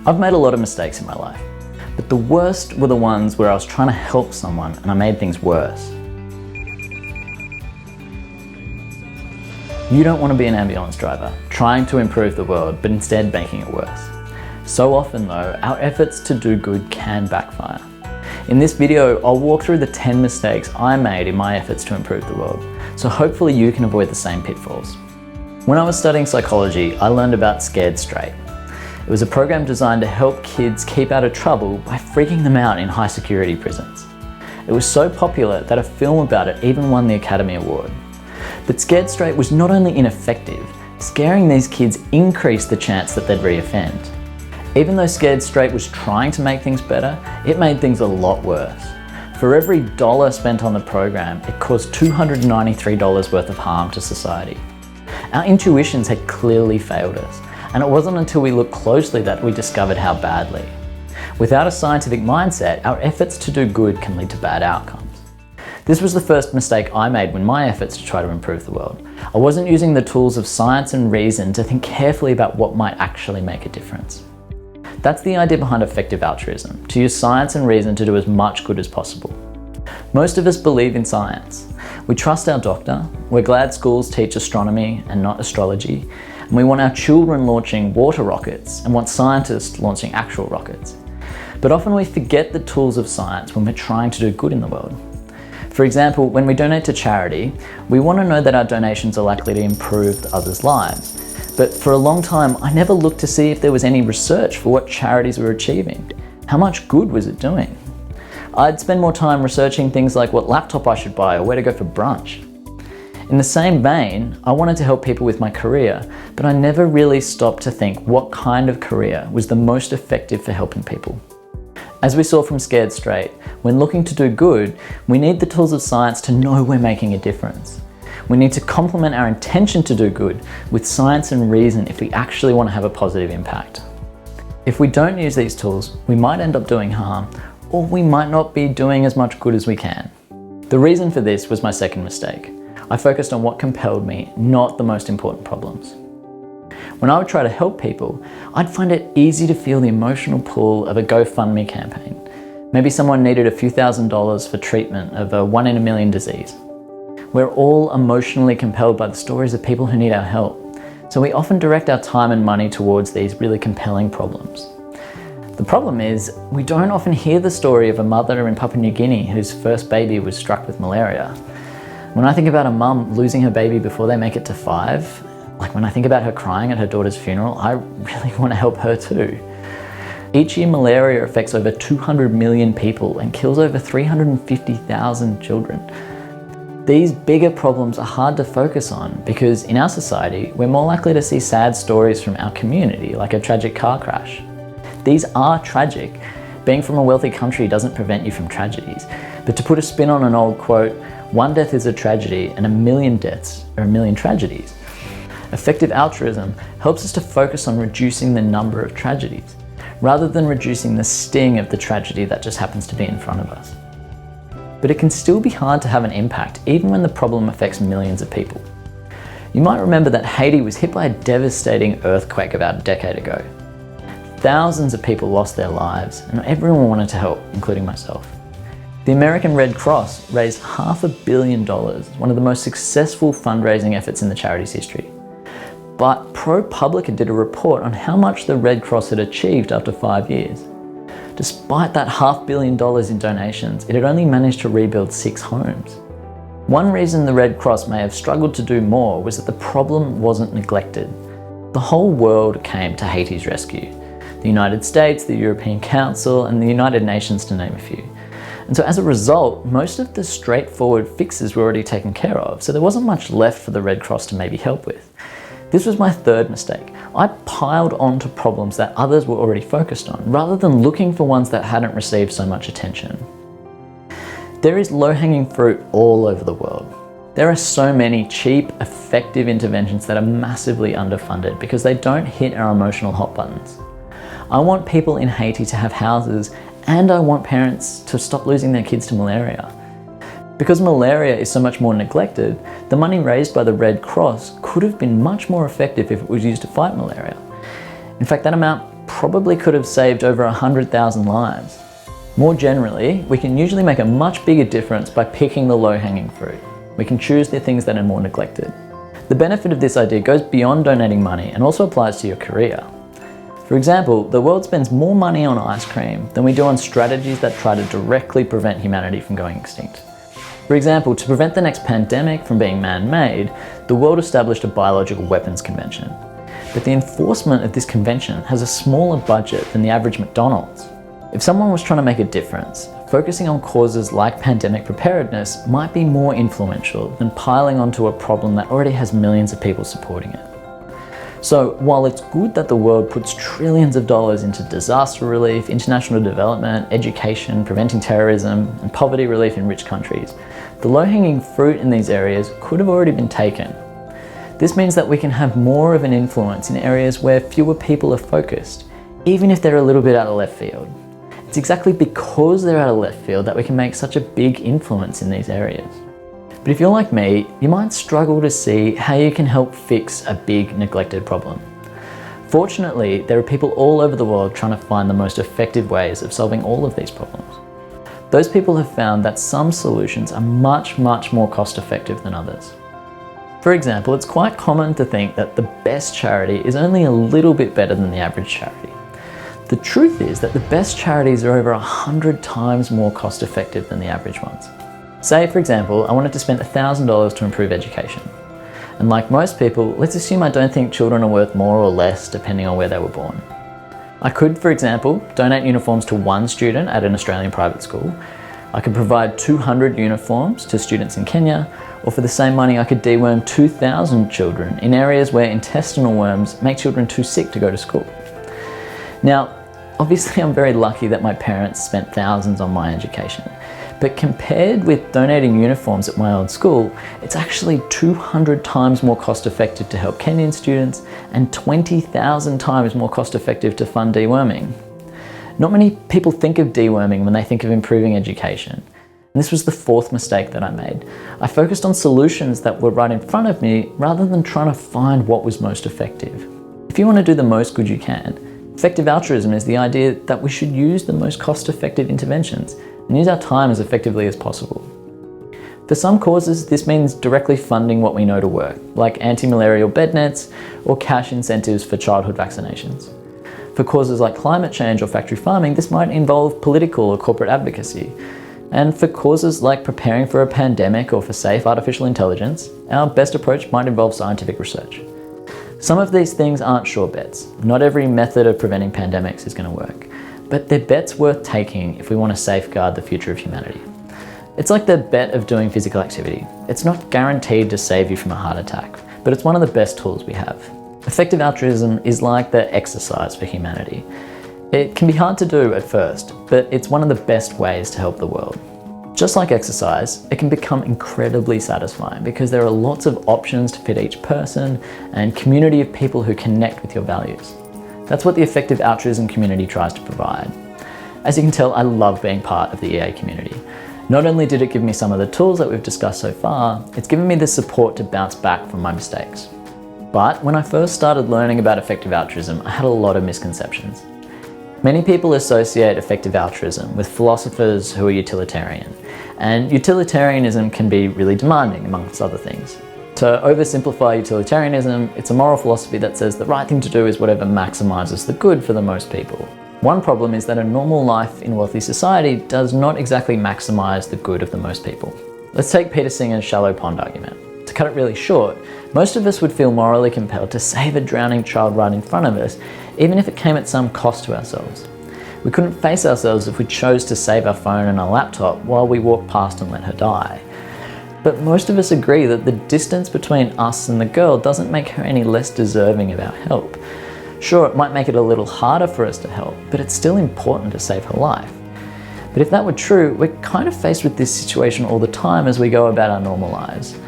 I've made a lot of mistakes in my life, but the worst were the ones where I was trying to help someone and I made things worse. You don't want to be an ambulance driver, trying to improve the world, but instead making it worse. So often though, our efforts to do good can backfire. In this video, I'll walk through the 10 mistakes I made in my efforts to improve the world, so hopefully you can avoid the same pitfalls. When I was studying psychology, I learned about Scared Straight. It was a program designed to help kids keep out of trouble by freaking them out in high security prisons. It was so popular that a film about it even won the Academy Award. But Scared Straight was not only ineffective, scaring these kids increased the chance that they'd reoffend. Even though Scared Straight was trying to make things better, it made things a lot worse. For every dollar spent on the program, it caused $293 worth of harm to society. Our intuitions had clearly failed us, and it wasn't until we looked closely that we discovered how badly. Without a scientific mindset, our efforts to do good can lead to bad outcomes. This was the first mistake I made when my efforts to try to improve the world. I wasn't using the tools of science and reason to think carefully about what might actually make a difference. That's the idea behind effective altruism, to use science and reason to do as much good as possible. Most of us believe in science. We trust our doctor, we're glad schools teach astronomy and not astrology, and we want our children launching water rockets and want scientists launching actual rockets. But often we forget the tools of science when we're trying to do good in the world. For example, when we donate to charity, we want to know that our donations are likely to improve others' lives. But for a long time, I never looked to see if there was any research for what charities were achieving. How much good was it doing? I'd spend more time researching things like what laptop I should buy or where to go for brunch. In the same vein, I wanted to help people with my career, but I never really stopped to think what kind of career was the most effective for helping people. As we saw from Scared Straight, when looking to do good, we need the tools of science to know we're making a difference. We need to complement our intention to do good with science and reason if we actually want to have a positive impact. If we don't use these tools, we might end up doing harm, or we might not be doing as much good as we can. The reason for this was my second mistake. I focused on what compelled me, not the most important problems. When I would try to help people, I'd find it easy to feel the emotional pull of a GoFundMe campaign. Maybe someone needed a few $1,000s for treatment of a 1 in a million disease. We're all emotionally compelled by the stories of people who need our help, so we often direct our time and money towards these really compelling problems. The problem is, we don't often hear the story of a mother in Papua New Guinea whose first baby was struck with malaria. When I think about a mum losing her baby before they make it to 5, like when I think about her crying at her daughter's funeral, I really want to help her too. Each year, malaria affects over 200 million people and kills over 350,000 children. These bigger problems are hard to focus on because in our society, we're more likely to see sad stories from our community, like a tragic car crash. These are tragic. Being from a wealthy country doesn't prevent you from tragedies. But to put a spin on an old quote, one death is a tragedy and a million deaths are a million tragedies. Effective altruism helps us to focus on reducing the number of tragedies, rather than reducing the sting of the tragedy that just happens to be in front of us. But it can still be hard to have an impact even when the problem affects millions of people. You might remember that Haiti was hit by a devastating earthquake about a decade ago. Thousands of people lost their lives and everyone wanted to help, including myself. The American Red Cross raised $500 million, one of the most successful fundraising efforts in the charity's history. But ProPublica did a report on how much the Red Cross had achieved after 5 years. Despite that $500 million in donations, it had only managed to rebuild 6 homes. One reason the Red Cross may have struggled to do more was that the problem wasn't neglected. The whole world came to Haiti's rescue. The United States, the European Council, and the United Nations, to name a few. And so as a result, most of the straightforward fixes were already taken care of, so there wasn't much left for the Red Cross to maybe help with. This was my third mistake. I piled onto problems that others were already focused on, rather than looking for ones that hadn't received so much attention. There is low-hanging fruit all over the world. There are so many cheap, effective interventions that are massively underfunded because they don't hit our emotional hot buttons. I want people in Haiti to have houses, and I want parents to stop losing their kids to malaria. Because malaria is so much more neglected, the money raised by the Red Cross could have been much more effective if it was used to fight malaria. In fact, that amount probably could have saved over 100,000 lives. More generally, we can usually make a much bigger difference by picking the low-hanging fruit. We can choose the things that are more neglected. The benefit of this idea goes beyond donating money and also applies to your career. For example, the world spends more money on ice cream than we do on strategies that try to directly prevent humanity from going extinct. For example, to prevent the next pandemic from being man-made, the world established a biological weapons convention. But the enforcement of this convention has a smaller budget than the average McDonald's. If someone was trying to make a difference, focusing on causes like pandemic preparedness might be more influential than piling onto a problem that already has millions of people supporting it. So while it's good that the world puts trillions of dollars into disaster relief, international development, education, preventing terrorism, and poverty relief in rich countries, the low-hanging fruit in these areas could have already been taken. This means that we can have more of an influence in areas where fewer people are focused, even if they're a little bit out of left field. It's exactly because they're out of left field that we can make such a big influence in these areas. But if you're like me, you might struggle to see how you can help fix a big neglected problem. Fortunately, there are people all over the world trying to find the most effective ways of solving all of these problems. Those people have found that some solutions are much more cost effective than others. For example, it's quite common to think that the best charity is only a little bit better than the average charity. The truth is that the best charities are over 100 times more cost effective than the average ones. Say, for example, I wanted to spend $1,000 to improve education. And like most people, let's assume I don't think children are worth more or less depending on where they were born. I could, for example, donate uniforms to one student at an Australian private school. I could provide 200 uniforms to students in Kenya, or for the same money I could deworm 2,000 children in areas where intestinal worms make children too sick to go to school. Now, obviously I'm very lucky that my parents spent thousands on my education, but compared with donating uniforms at my old school, it's actually 200 times more cost effective to help Kenyan students and 20,000 times more cost effective to fund deworming. Not many people think of deworming when they think of improving education. And this was the fourth mistake that I made. I focused on solutions that were right in front of me rather than trying to find what was most effective. If you want to do the most good you can, effective altruism is the idea that we should use the most cost-effective interventions and use our time as effectively as possible. For some causes, this means directly funding what we know to work, like anti-malarial bednets or cash incentives for childhood vaccinations. For causes like climate change or factory farming, this might involve political or corporate advocacy. And for causes like preparing for a pandemic or for safe artificial intelligence, our best approach might involve scientific research. Some of these things aren't sure bets. Not every method of preventing pandemics is going to work, but they're bets worth taking if we want to safeguard the future of humanity. It's like the bet of doing physical activity. It's not guaranteed to save you from a heart attack, but it's one of the best tools we have. Effective altruism is like the exercise for humanity. It can be hard to do at first, but it's one of the best ways to help the world. Just like exercise, it can become incredibly satisfying because there are lots of options to fit each person and community of people who connect with your values. That's what the effective altruism community tries to provide. As you can tell, I love being part of the EA community. Not only did it give me some of the tools that we've discussed so far, it's given me the support to bounce back from my mistakes. But when I first started learning about effective altruism, I had a lot of misconceptions. Many people associate effective altruism with philosophers who are utilitarian, and utilitarianism can be really demanding, amongst other things. To oversimplify utilitarianism, it's a moral philosophy that says the right thing to do is whatever maximizes the good for the most people. One problem is that a normal life in wealthy society does not exactly maximize the good of the most people. Let's take Peter Singer's shallow pond argument. To cut it really short, most of us would feel morally compelled to save a drowning child right in front of us, even if it came at some cost to ourselves. We couldn't face ourselves if we chose to save our phone and our laptop while we walked past and let her die. But most of us agree that the distance between us and the girl doesn't make her any less deserving of our help. Sure, it might make it a little harder for us to help, but it's still important to save her life. But if that were true, we're kind of faced with this situation all the time as we go about our normal lives.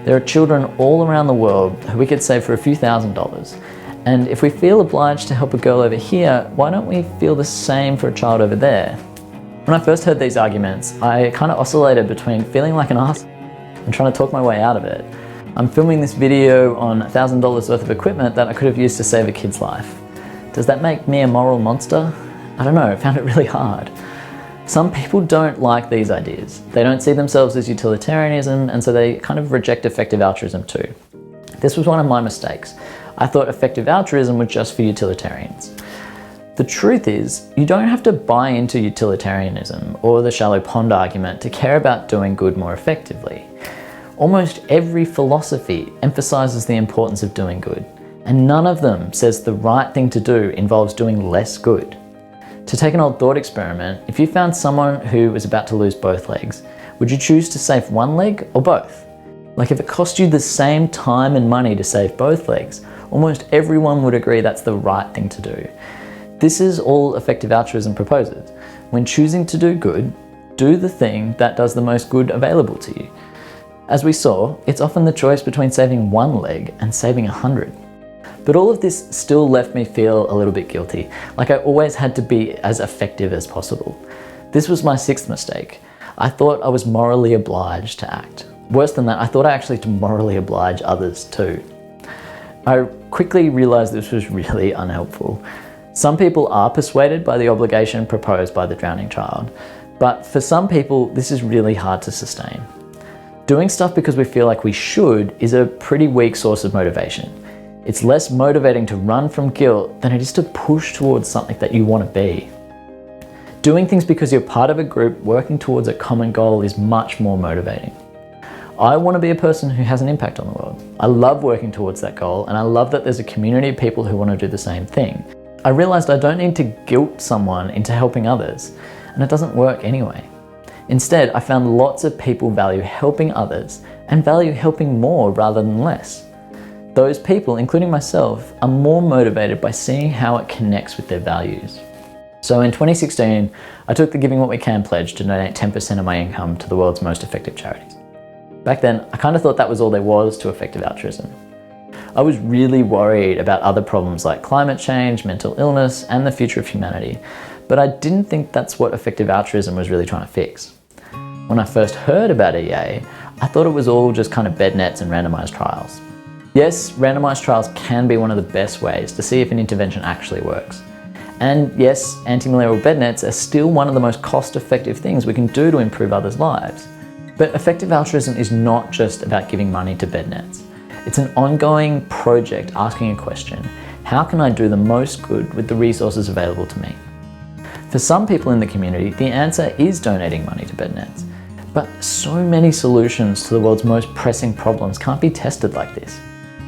There are children all around the world who we could save for a few $1,000s. And if we feel obliged to help a girl over here, why don't we feel the same for a child over there? When I first heard these arguments, I kind of oscillated between feeling like an ass and trying to talk my way out of it. I'm filming this video on $1,000 worth of equipment that I could have used to save a kid's life. Does that make me a moral monster? I don't know, I found it really hard. Some people don't like these ideas. They don't see themselves as utilitarianism, and so they kind of reject effective altruism too. This was one of my mistakes. I thought effective altruism was just for utilitarians. The truth is, you don't have to buy into utilitarianism or the shallow pond argument to care about doing good more effectively. Almost every philosophy emphasizes the importance of doing good, and none of them says the right thing to do involves doing less good. To take an old thought experiment, if you found someone who was about to lose both legs, would you choose to save one leg or both? Like, if it cost you the same time and money to save both legs, almost everyone would agree that's the right thing to do. This is all effective altruism proposes. When choosing to do good, do the thing that does the most good available to you. As we saw, it's often the choice between saving one leg and saving 100. But all of this still left me feel a little bit guilty, like I always had to be as effective as possible. This was my 6th mistake. I thought I was morally obliged to act. Worse than that, I thought I actually had to morally oblige others too. I quickly realized this was really unhelpful. Some people are persuaded by the obligation proposed by the drowning child, but for some people, this is really hard to sustain. Doing stuff because we feel like we should is a pretty weak source of motivation. It's less motivating to run from guilt than it is to push towards something that you want to be. Doing things because you're part of a group working towards a common goal is much more motivating. I want to be a person who has an impact on the world. I love working towards that goal, and I love that there's a community of people who want to do the same thing. I realized I don't need to guilt someone into helping others, and it doesn't work anyway. Instead, I found lots of people value helping others and value helping more rather than less. Those people, including myself, are more motivated by seeing how it connects with their values. So in 2016, I took the Giving What We Can pledge to donate 10% of my income to the world's most effective charities. Back then, I kind of thought that was all there was to effective altruism. I was really worried about other problems like climate change, mental illness, and the future of humanity, but I didn't think that's what effective altruism was really trying to fix. When I first heard about EA, I thought it was all just kind of bednets and randomized trials. Yes, randomized trials can be one of the best ways to see if an intervention actually works. And yes, anti-malarial bednets are still one of the most cost-effective things we can do to improve others' lives. But effective altruism is not just about giving money to bednets. It's an ongoing project asking a question: how can I do the most good with the resources available to me? For some people in the community, the answer is donating money to bednets. But so many solutions to the world's most pressing problems can't be tested like this.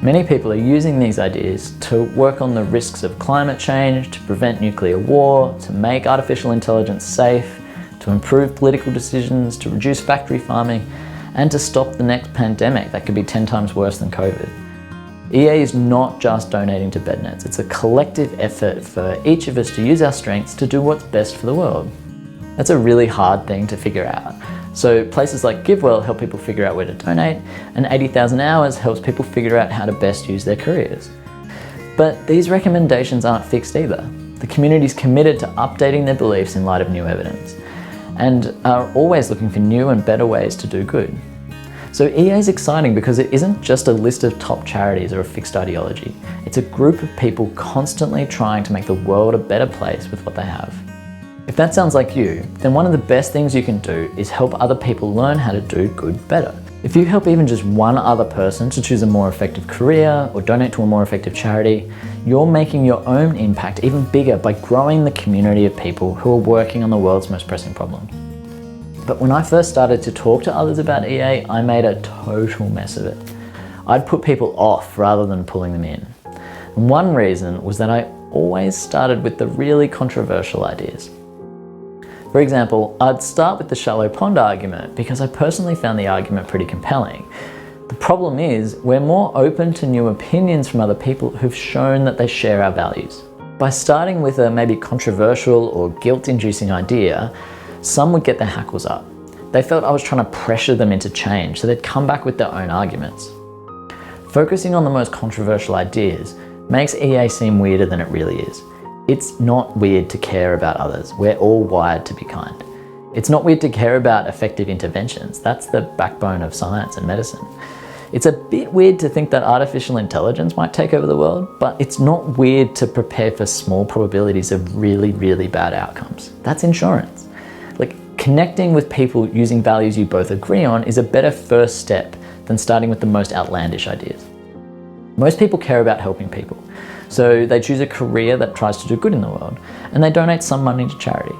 Many people are using these ideas to work on the risks of climate change, to prevent nuclear war, to make artificial intelligence safe, to improve political decisions, to reduce factory farming, and to stop the next pandemic that could be 10 times worse than COVID. EA is not just donating to bednets, it's a collective effort for each of us to use our strengths to do what's best for the world. That's a really hard thing to figure out. So places like GiveWell help people figure out where to donate, and 80,000 Hours helps people figure out how to best use their careers. But these recommendations aren't fixed either. The community's committed to updating their beliefs in light of new evidence, and are always looking for new and better ways to do good. So EA is exciting because it isn't just a list of top charities or a fixed ideology. It's a group of people constantly trying to make the world a better place with what they have. If that sounds like you, then one of the best things you can do is help other people learn how to do good better. If you help even just one other person to choose a more effective career or donate to a more effective charity, you're making your own impact even bigger by growing the community of people who are working on the world's most pressing problems. But when I first started to talk to others about EA, I made a total mess of it. I'd put people off rather than pulling them in. And one reason was that I always started with the really controversial ideas. For example, I'd start with the shallow pond argument because I personally found the argument pretty compelling. The problem is, we're more open to new opinions from other people who've shown that they share our values. By starting with a maybe controversial or guilt-inducing idea, some would get their hackles up. They felt I was trying to pressure them into change, so they'd come back with their own arguments. Focusing on the most controversial ideas makes EA seem weirder than it really is. It's not weird to care about others. We're all wired to be kind. It's not weird to care about effective interventions. That's the backbone of science and medicine. It's a bit weird to think that artificial intelligence might take over the world, but it's not weird to prepare for small probabilities of really, really bad outcomes. That's insurance. Like, connecting with people using values you both agree on is a better first step than starting with the most outlandish ideas. Most people care about helping people, so they choose a career that tries to do good in the world, and they donate some money to charity.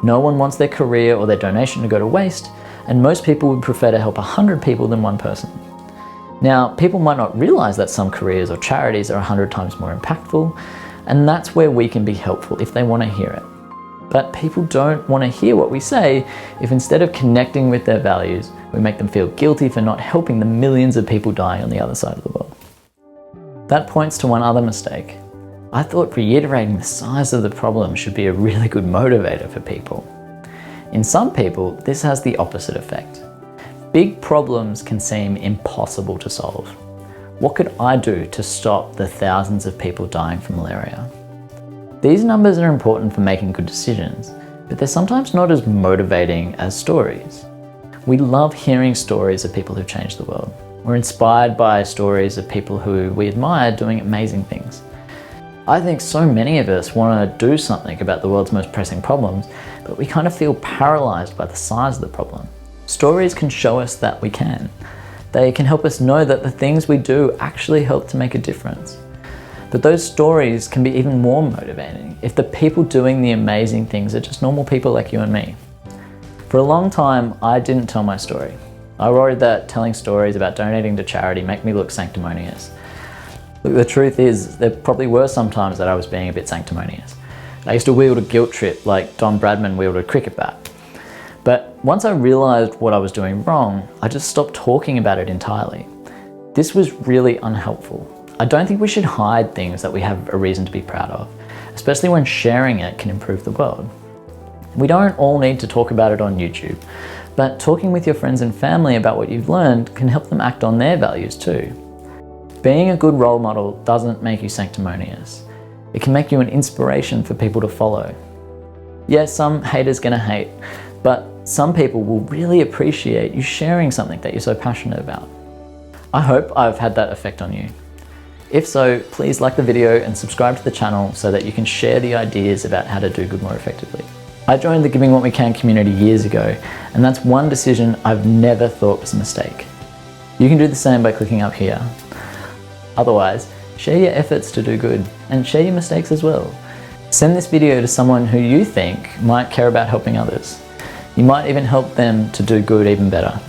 No one wants their career or their donation to go to waste, and most people would prefer to help 100 people than one person. Now, people might not realize that some careers or charities are 100 times more impactful, and that's where we can be helpful if they want to hear it. But people don't want to hear what we say if instead of connecting with their values, we make them feel guilty for not helping the millions of people dying on the other side of the world. That points to one other mistake. I thought reiterating the size of the problem should be a really good motivator for people. In some people, this has the opposite effect. Big problems can seem impossible to solve. What could I do to stop the thousands of people dying from malaria? These numbers are important for making good decisions, but they're sometimes not as motivating as stories. We love hearing stories of people who've changed the world. We're inspired by stories of people who we admire doing amazing things. I think so many of us want to do something about the world's most pressing problems, but we kind of feel paralyzed by the size of the problem. Stories can show us that we can. They can help us know that the things we do actually help to make a difference. But those stories can be even more motivating if the people doing the amazing things are just normal people like you and me. For a long time, I didn't tell my story. I worried that telling stories about donating to charity make me look sanctimonious. Look, the truth is, there probably were some times that I was being a bit sanctimonious. I used to wield a guilt trip like Don Bradman wielded a cricket bat. But once I realized what I was doing wrong, I just stopped talking about it entirely. This was really unhelpful. I don't think we should hide things that we have a reason to be proud of, especially when sharing it can improve the world. We don't all need to talk about it on YouTube, but talking with your friends and family about what you've learned can help them act on their values too. Being a good role model doesn't make you sanctimonious. It can make you an inspiration for people to follow. Yes, some haters gonna hate, but some people will really appreciate you sharing something that you're so passionate about. I hope I've had that effect on you. If so, please like the video and subscribe to the channel so that you can share the ideas about how to do good more effectively. I joined the Giving What We Can community years ago, and that's one decision I've never thought was a mistake. You can do the same by clicking up here. Otherwise, share your efforts to do good and share your mistakes as well. Send this video to someone who you think might care about helping others. You might even help them to do good even better.